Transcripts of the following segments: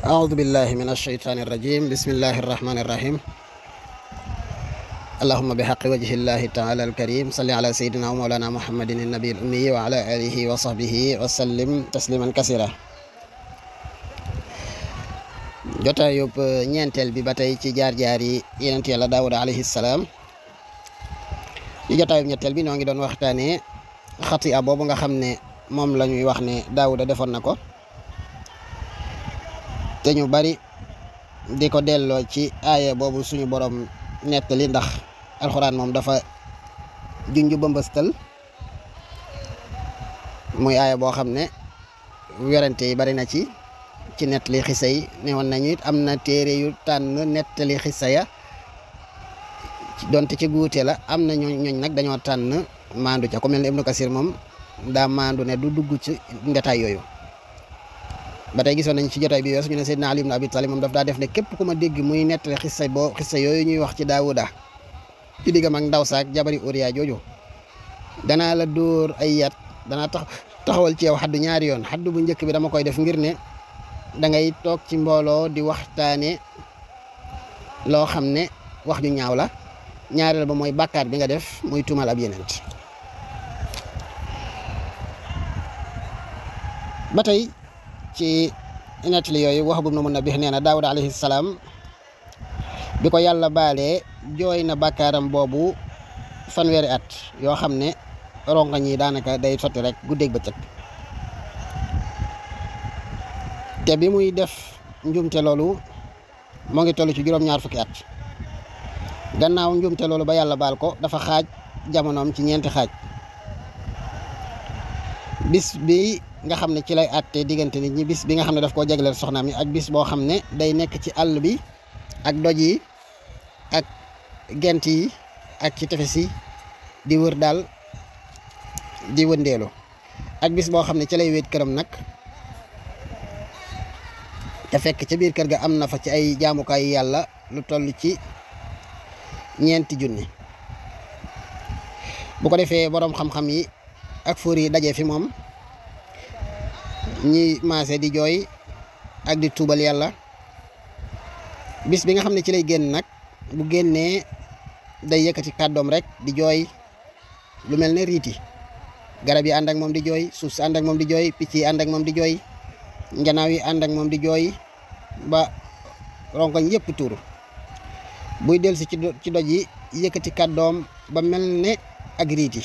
أعوذ بالله من الشيطان الرجيم بسم الله الرحمن الرحيم اللهم بحق وجه الله تعالى الكريم صل على سيدنا ومولانا محمد النبي الأمي وعلى آله وصحبه وسلم تسليما كثيرا jotaayub ñeenteel bi ba tey ci jaar-jaar yi yonent Yàlla Daawuda alayhi salaam ci jotaayub ñetteel bi ñoo ngi doon waxtaanee xatiya boobu nga xam ne moom la ñuy wax ne Daawuda defoon na ko te ñu bari di ko delloo ci aaya boobu suñu borom nettali ndax alxuraan moom dafa junj bëmbëstal muy aaya boo xam ne werante yi bari na ci nettali xisa yi ne woon nañu it am na téere yu tànn nettali xisa ya donte ci guute la am na ñooñ nag dañoo tànn maandu ca ku mel ne Ibnu Kasir moom daa maandu ne du dugg ci ndetaay yooyu. ba tey gisoon nañ ci jotaay bi weesu ñu ne Seydina Ali ibn Abi Talib moom daf daa def ne képp ku ma dégg muy nettali xisa yooyu ñuy wax ci Daawuda ci diggam ak ndaw saak jabari Uriya jooju danaa la dóor ay yat danaa taxawal ci yow xaddu ñaari yoon xaddu bu njëkk bi dama koy def ngir ne da ngay toog ci mbooloo di waxtaane loo xam ne wax ju ñaaw la ñaareel ba mooy bàkkaar bi nga def muy tuumal ab yenent ba tey ci nettali yooyu Wahb ibn Munabbih nee na Daawuda alayhi salaam bi ko yàlla baalee jooy na bàkkaaram boobu fanweeri at yoo xam ne rongañ yi daanaka day sotti rek guddeeg bëccëg te bi muy def njumte loolu moo ngi toll ci juróom-ñaar fukki at gannaaw njumte loolu ba yàlla baal ko dafa xaaj jamonoom ci ñeenti xaaj bis bi nga xam ne ci lay àtte diggante nit ñi bis bi nga xam ne daf koo jagleel soxnaam yi ak bis boo xam ne day nekk ci àll bi ak doj yi ak gent yi ak ci tefes yi di wër daal di wëndeelu ak bis boo xam ne ci lay wéet këram nag te fekk ca biir kër ga am na fa ci ay jaamukaay yàlla lu toll ci 4,000 bu ko defee boroom xam-xam yi ak fuur yi daje fi moom ñi maase di jooy ak di tuubal yàlla bis bi nga xam ne ci lay génn nag bu génnee day yëkkati kàddoom rek di jooy lu mel ne riiti garab yi ànd ak moom di jooy suuf si ànd ak moom di jooy picc yi ànd ak moom di jooy njanaaw yi ànd ak moom di jooy ba rongoñ yëpp tuuru buy dellusi ci doj yi yëkkati kàddoom ba mel ne ak riiti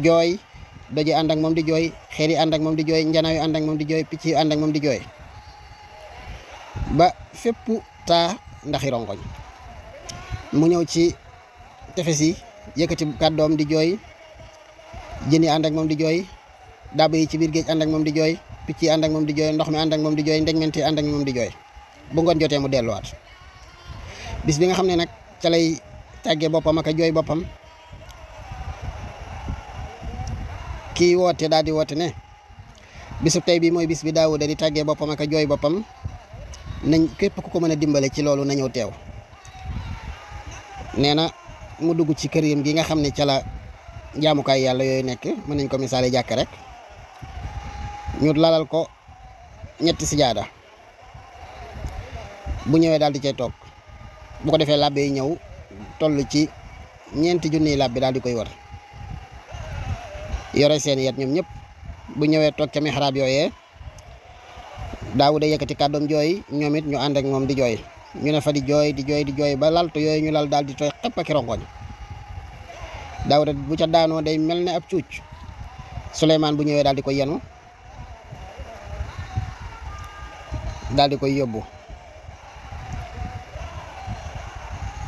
jooy doj yi ànd ak moom di jooy xeer yi ànd ak moom di jooy njanaaw yi ànd ak moom di jooy picc yi ànd ak moom di jooy ba fépp taa ndaxi rongoñ mu ñëw ci tefes yi yëkkati kàddoom di jooy jën yi ànd ak moom di jooy daaba yi ci biir géej ànd ak moom di jooy picc yi ànd ak moom di jooy ndox mi ànd ak moom di jooy ndegment yi ànd ak moom di jooy bu ngoon jotee mu delluwaat bis bi nga xam ne nag ca lay tàggee boppam ak a jooy boppam kii woote daal di woote ne bisu tey bi mooy bis bi Daawuda di tàggee boppam ak a jooy boppam nañ képp ku ko mën a dimbale ci loolu na ñëw teew nee na mu dugg ci kër yam gi nga xam ne ca la jaamukaay yàlla yooyu nekk mën nañ ko misaale jàkk rek ñu lalal ko 3 sijaada bu ñëwee daal di cay toog bu ko defee làbbe yi ñëw toll ci 4,000 làbbe daal di koy war yore seen yet ñoom ñëpp bu ñëwee toog ca mihraab yooyee Daawuda yëkkati kàddoom jooy ñoom it ñu ànd ak moom di jooy ñu ne fa di jooy ba laltu yooyu ñu lal daal di tooy xepp ak rongoñ Daawuda bu ca daanoo day mel ne ab cuuc Suleymaan bu ñëwee daal di koy yenu daal di koy yóbbu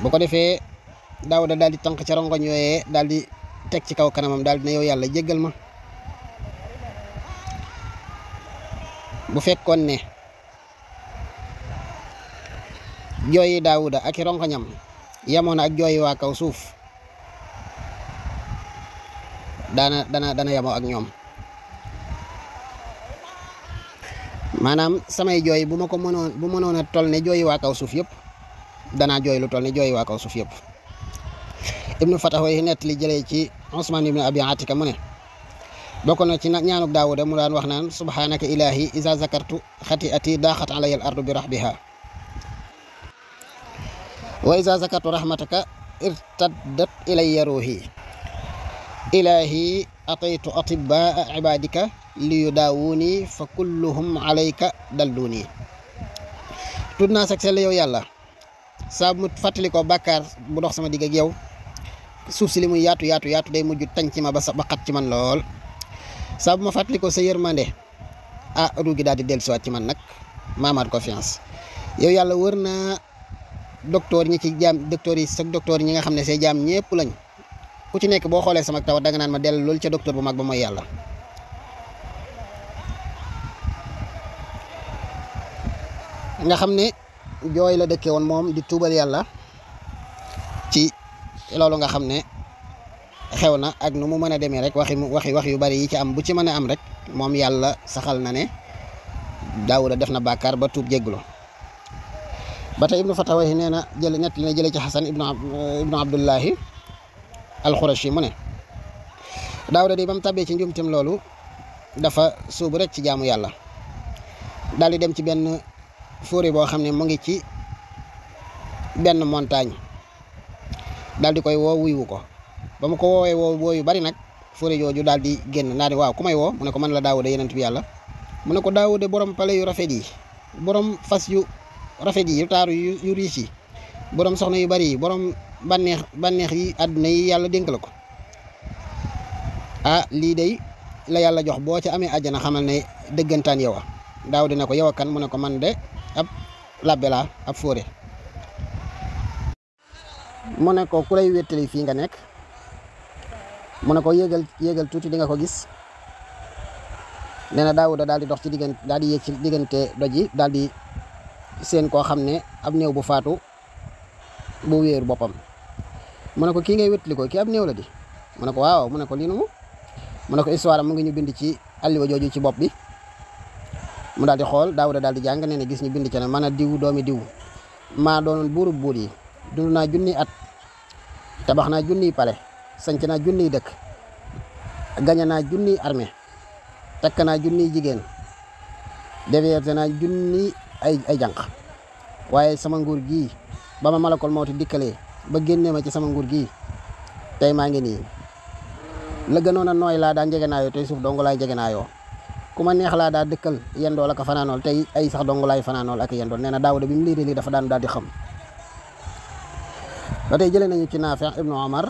bu ko defee Daawuda daal di tànq ca rongoñ yooyee daal di teg ci kaw kanamam daal di ne yow yàlla jéggal ma bu fekkoon ne jooyi Daawuda ak i rongoñam yemoon ak jooyi waa kaw suuf dana yemoo ak ñoom maanaam samay jooy bu mënoon a toll ne jooyi waa kaw suuf yëpp danaa jooy lu toll ne jooyi waa kaw suuf yëpp Ibnu Fatah yi nettali jëlee ci Usmaan ibn Abi Atika mu ne bokk na ci ñaanuk Daawuda mu daan wax naan subhanaka ilahi iza zakartu xati'ati daaxat alayya al ardu bi rahbiha wa iza zakartu rahmataka irtaddat ilayya ruhi ilahi ataytu atibaa ibadika li yudaawuni fa kulluhum alayka dalluni. tudd naa sag sell yow yàlla saa mu fàttali ko bàkkaar bu dox sama digg ak yow suuf si li muy yaatu yaatu yaatu day mujj tañ ci ma ba xat ci man lool. saa bu ma fàttali ko sa yërmande ruugi daal di dellusiwaat ci man nag maamaat confiance. yow yàlla wër na docteur ñi ci jaam docteur yi sag docteur ñi nga xam ne say jaam ñépp lañ ku ci nekk boo xoolee sama tawat danga naan ma dellu loolu ca docteur bu mag ba mooy yàlla. nga xam ne jooy la dëkkee woon moom di tuubal yàlla ci loolu nga xam ne xew na ak nu mu mën a demee rek wax yu bari yi ci am bu ci mën a am rek moom yàlla saxal na ne Daawuda def na bàkkaar ba tuub jégglu. ba tey ibnu Fatawayhi nee na nett li na jële ci Xasan ibnu Abdullahi alxurashi mu ne Daawuda di ba mu tàbbee ci njumtem loolu dafa suubu rek ci jaamu yàlla daal di dem ci benn forêt boo xam ne mu ngi ci benn montagne daal di koy woo wuyu ko ba mu ko woowee woo yu bari nag forêt jooju daal di génn naa di waaw ku may woo mu ne ko man la Daawuda yenent bi yàlla mu ne ko Daawuda borom pale yu rafet yi borom fas yu rafet yi yu taaru yu riis yi borom soxna yu bari yi borom bànneex yi àdduna yi yàlla dénk la ko lii day la yàlla jox boo ca amee àjjana xamal ne dëggantaan yow Daawuda ne ko yow kan mu ne ko man de ab labbe laa ab fóore mu ne ko ku lay wéttali fii nga nekk mu ne ko yéegal tuuti di nga ko gis. nee na Daawuda daal di dox ci diggante daal di yéeg ci diggante doj yi daal di seen koo xam ne ab néew bu faatu bu wéeru boppam mu ne ko kii ngay wéttali ko kii ab néew la di mu ne ko waaw mu ne ko lii nu mu ne ko histoire mu ngi ñu bind ci alliwa jooju ci bopp bi. mu daal di xool Daawuda daal di jàng nee na gis ñu bind ci ne man a diw doomi diw maa doonoon buurub buur yi dund naa junniy at tabax naa junniy pale sanc naa junniy dëkk gañe naa junniy armée takk naa junniy jigéen dévierté naa junniy ay jànq waaye sama nguur gii ba ma malakol mawti dikkalee ba génnee ma ci sama nguur gii tey maa ngi nii la gënoon a nooy laa daan njegenaayoo tey suuf dong laay njegenaayoo ku ma neex laa daa dëkkal yendool ak fanaanool tey ay sax dong laay fanaanool ak yendool nee na Daawuda bi mu liiree lii dafa daal di xam. ba tey jëlee nañu ci Naafi' ibnu Umar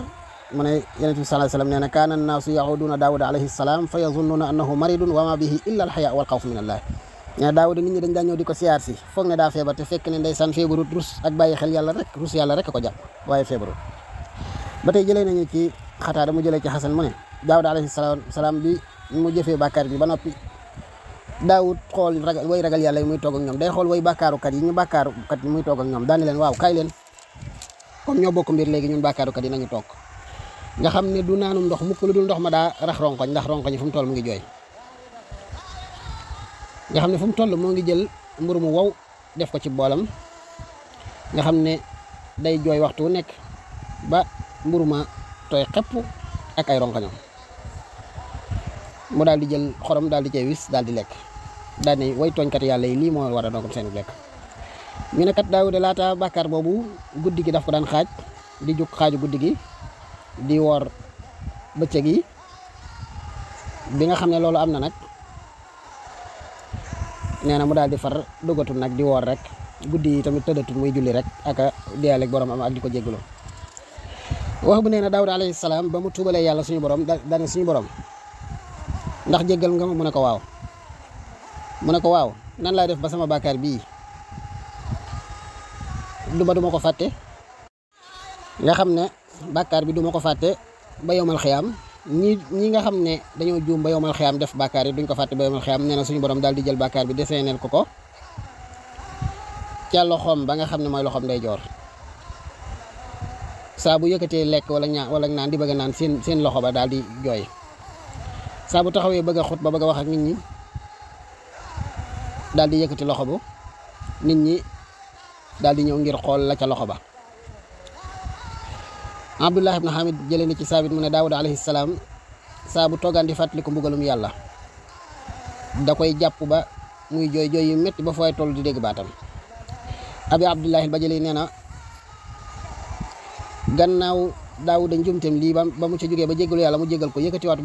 mu ne Yonent bi sallallaahu alayhi wa sallam nee na kaana nnaasu yahuduuna Daawuda alayhi salaam fa yazunnuuna annahu maridun wa ma bihi illa al-hayaa wal xawfu min allah. nee na Daawuda nit ñi dañ daan ñëw di ko siyaar si foog ne daa feebar te fekk ne ndeysaan feebarut rus ak bàyyi xel yàlla rek rus yàlla rek ko jàpp waaye feebarut. ba tey jëlee nañu ci Xataada mu jëlee ci Xasan mu ne Daawuda alayhi salaam bi mu jëfee bàkkaar bi ba noppi Daawud xool way ragal yàlla yi muy toog ak ñoom day xool way bàkkaarukat yi muy toog ak ñoom daani leen waaw kaay leen comme ñoo bokk mbir léegi ñun bàkkaarukat yi nañu toog nga xam ne du naanum ndox mukk lu dul ndox ma daa rax ronkoñ ndax ronkoñ yi fu mu toll mu ngi jooy nga xam ne fu mu toll moo ngi jël mburu mu wow def ko ci boolam nga xam ne day jooy waxtu wu nekk ba mburu ma tooy xepp ak ay ronkoñam mu daal di jël xorom daal di cay wis daal di lekk daal ne way tooñkat yàlla yi lii moo war a doon seen lekk. ñu ne kat Daawuda laata bàkkaar boobu guddi gi daf ko daan xaaj di jug xaaju guddi gi di woor bëccëg yi bi nga xam ne loolu am na nag nee na mu daal di far dogatul nag di woor rek guddi yi tamit tëddatul muy julli rek ak a deyaaleeg borom am ak di ko jégalu. wax bu nee na Daawuda alayhi salaam ba mu tuubalee yàlla suñu borom dane suñu borom ndax jéggal nga ma mu ne ko waaw nan laay def ba sama bàkkaar bii duma ko fàtte nga xam ne bàkkaar bi duma ko fàtte ba yowmal xiyaam ñi nga xam ne dañoo juum ba yowmal xiyaam def bàkkaar yi duñ ko fàtte ba yowmal xiyaam nee na suñu borom daal di jël bàkkaar bi deseneel ko ca loxoom ba nga xam ne mooy loxoom day joor saa bu yëkkatee lekk wala naan di bëgg a naan seen loxo ba daal di jooy saa bu taxawee bëgg a xut ba bëgg a wax ak nit ñi daal di yëkkati loxo bu nit ñi daal di ñëw ngir xool la ca loxo ba. Abdullah ibn Hamid jëlee na ci Saabit mu ne Daawuda alayhi salaam saa bu toogaan di fàttaliku mbugalum yàlla da koy jàpp ba muy jooy jooy yu métti ba fooy toll di dégg baatam. abi abdullahi al-Bajali nee na gannaaw Daawuda njumteem lii ba mu ca jógee ba jéggalu yàlla mu jéggal ko yëkkatiwaat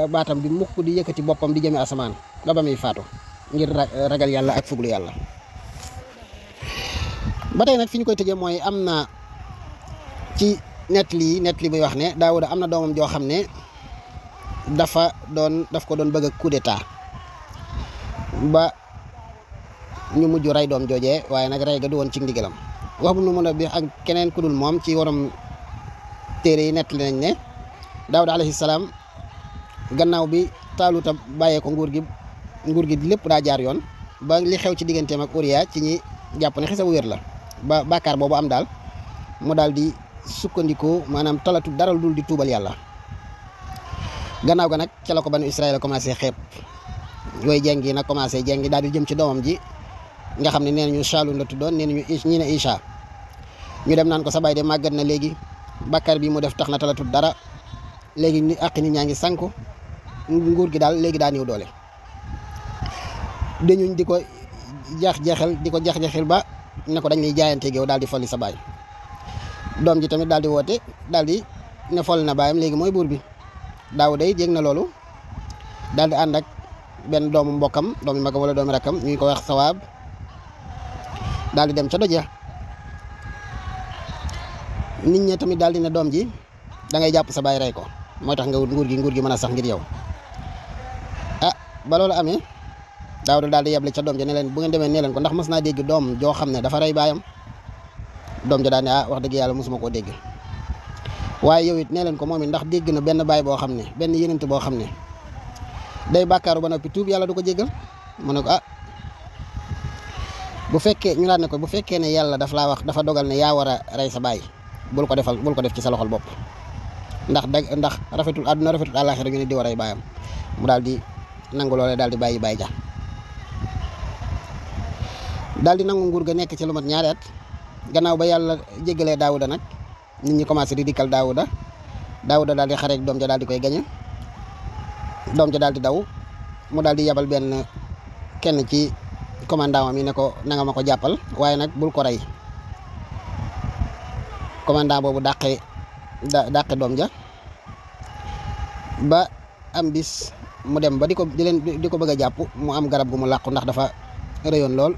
baatam bi mukk di yëkkati boppam di jëme asamaan ba muy faatu ngir ragal yàlla ak fuglu yàlla. ba tey nag fi ñu koy tëjee mooy am na ci nett li buy wax ne Daawuda am na doomam joo xam ne daf ko doon bëgg a coup d'état ba ñu mujj rey doom joojee waaye nag rey ga du woon ci ndigalam. wax bu nu mën a bi ak keneen ku dul moom ci waram téere yi nett li nañ ne Daawuda alayhi salaam gannaaw bi Taaluta bàyyee ko nguur gi lépp daa jaar yoon ba li xew ci digganteem ak Uriya ci ñi jàpp ne xisa bu wér la ba bàkkaar boobu am daal mu daal di sukkandiku maanaam talatu dara dul di tuubal yàlla. gannaaw ga nag ca la ko banu Israël commencé xeeb yooyu jengi nag commencé jengi daal di jëm ci doomam ji nga xam ne nee nañu Shaalun la tuddoon nee nañu ñi ne Isha ñu dem naan ko sa baay de màggat na léegi bàkkaar bi mu def tax na talatut dara léegi ni àq nit ñaa ngi sànku nguur gi daal léegi daa néew doole. dañuñ di ko jax-jaxel ba ne ko dañ lay jaayanteeg yow daal di folli sa baay. doom ji tamit daal di woote daal di ne foll na baayam léegi mooy buur bi. Daawuda yi yëg na loolu daal di ànd ak benn doomu mbokkam doomu magam wala doomu rakkam ñu ko wax Sawaab daal di dem ca doj ya. nit ñi tamit daal di ne doom ji da ngay jàpp sa baay rey ko mooy tax nga wut nguur gi mën a sax ngir yow. ba loolu amee Daawuda daal di yeble ca doom ja ne leen bu ngeen demee ne leen ko ndax mos naa dégg doom joo xam ne dafa rey baayam. doom ja daal ne wax dëgg yàlla mosuma koo dégg waaye yow it nee leen ko moom it ndax dégg na benn baay boo xam ne benn yenent boo xam ne day bàkkaaru ba noppi tuub yàlla du ko jéggal. mu ne ko bu fekkee ñu laat ne ko bu fekkee ne yàlla daf laa wax dafa dogal ne yaa war a rey sa baay bul ko def ci sa loxol bopp ndax rafetul àdduna rafetul àllaaxira ñu ne di war a rey baayam. mu daal di nangu loolee daal di bàyyi baay ja daal di nangu nguur ga nekk ci lu mat ñaari at gannaaw ba yàlla jéggalee Daawuda nag nit ñi commencé di dikkal Daawuda daal di xareek doom ja daal di koy gañe doom ja daal di daw mu daal di yabal kenn ci commandant mi ne ko nanga ma ko jàppal waaye nag bul ko rey. commandant boobu dàqe doom ja ba am bis mu dem ba di ko bëgg a jàpp mu am garab gu mu làqu ndax dafa rëyoon lool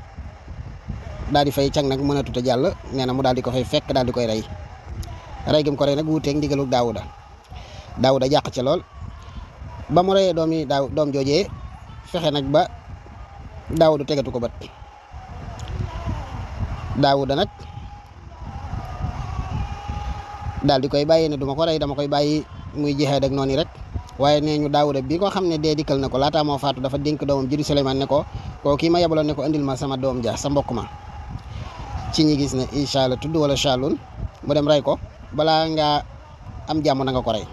daal di fay càng nag mënatut a jàll nee na mu daal di ko fay fekk daal di koy rey gi mu ko rey nag wuuteeg ndigalu Daawuda jàq ca lool ba mu reyee doom joojee fexe nag ba Daawuda tegatu ko bët. Daawuda nag daal di koy bàyyi ne duma ko rey dama koy bàyyi muy jihaad ak noonu rek waaye nee ñu Daawuda bi ko xam ne dee dikkal na ko laataa moo faatu dafa dénk doomam ji di Suleymaan ne ko kii ma yebaloon ne ko andil ma sama doom ja sa mbokk ma ci ñi gis ne Isha la tudd wala Shaalun mu dem rey ko balaa ngaa am jàmm na nga ko rey.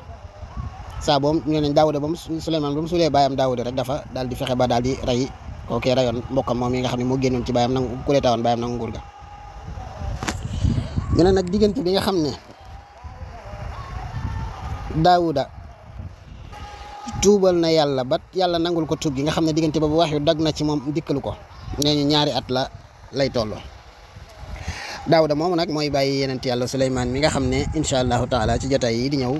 saa boobu ñu ne Daawuda ba mu Suleymaan ba mu suulee baayam Daawuda rek dafa daal di fexe ba daal di rey kookee reyoon mbokkam moom yi nga xam ne moo génnoon ci baayam nangu ku tawan baayam nangu nguur ga. ñu ne nag diggante bi nga xam ne Daawuda tuubal na yàlla ba yàlla nangul ko tuub gi nga xam ne diggante boobu wax yu dag na ci moom dikkalu ko nee ñu ñaari at lay tolloo. Daawuda moomu nag mooy bàyyi yenent yàlla Suleymaan mi nga xam ne incha allahu taala ci jotaay yi di ñëw